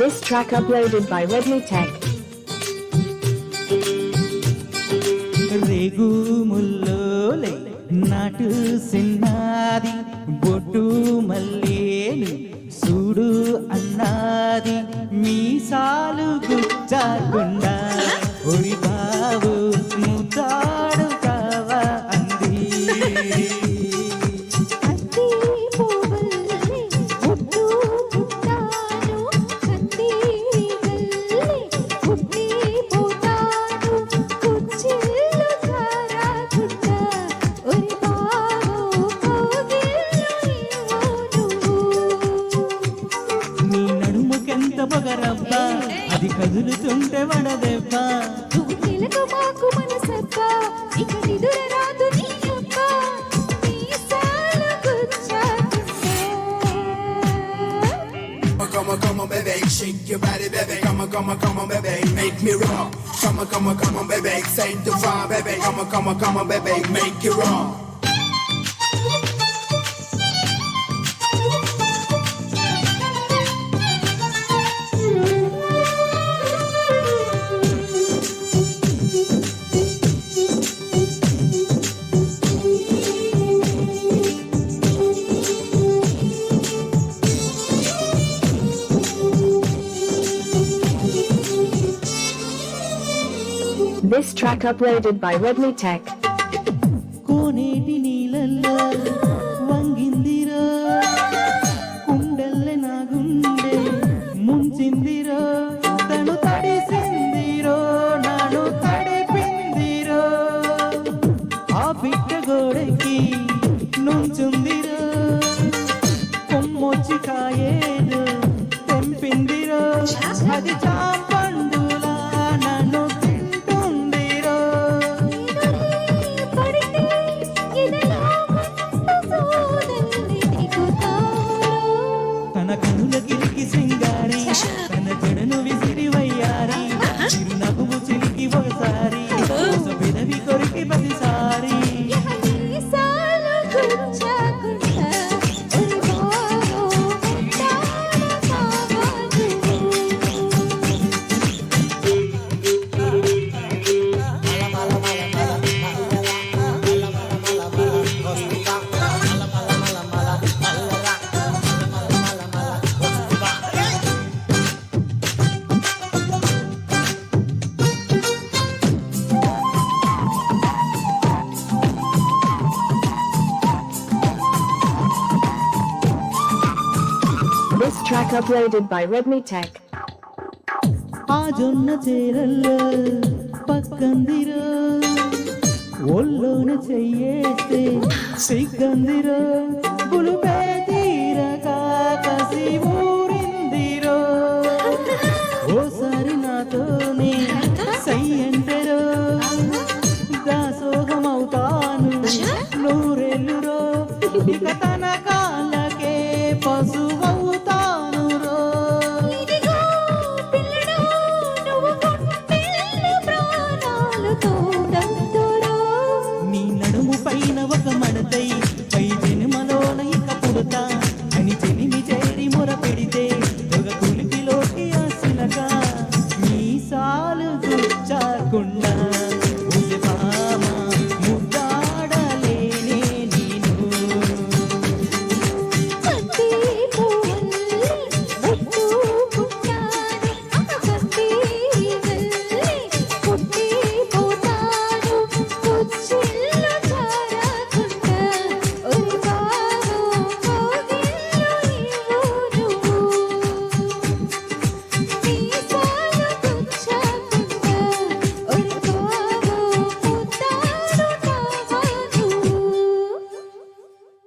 This track uploaded by Redmi Tech. రేగు ముల్లోలే నాటు సిన్నాది బొట్టు మల్లేను సూడు అన్నాది మీసాలు గుచ్చాకుండా ఒడి బావు ముద్దాడు కావా అంది పొగరబ్బా అది కదులుతుంటే వడదెబ్బ మాకు మనసబ్బ ఇక నిదుర రాదు నీ అబ్బ మీసాలు Come on, baby, shake your body, baby. Come on, baby, make me rock. Come on, baby, same the vibe, baby. Come on, baby, make it rock. This track uploaded by Redmi Tech. కోనేటి నీళ్ళల్లో వంగిందిరో కుండల్లె నా గుండె ముంచిందిరో తను తడిసిందిరో నాను తడిపిందిరో ఆ పిట్ట గోడకి నుంచుందిరో కొమ్మొచ్చి కాయేను తెంపిందిరో అది చాపండులా నన్ను తన కనులకి సింగారి తన జడను విసిరి వయ్యారి చిరునవ్వు చిలికి ఒకసారి పెదవి కొరికి ప్రతిసారి This track uploaded by Redmi Tech. ఆ జొన్న చేరల్లో పక్కందిరో ఒళ్ళోన చెయ్యేస్తే సిగ్గందిరో పులుపే తీరక కసి ఊరిందిరో ఓసారి నాతోనే సై అంటరో దాసోహమవుతాను నూరెల్లురో ఇక తన కాళ్ళకే పశువు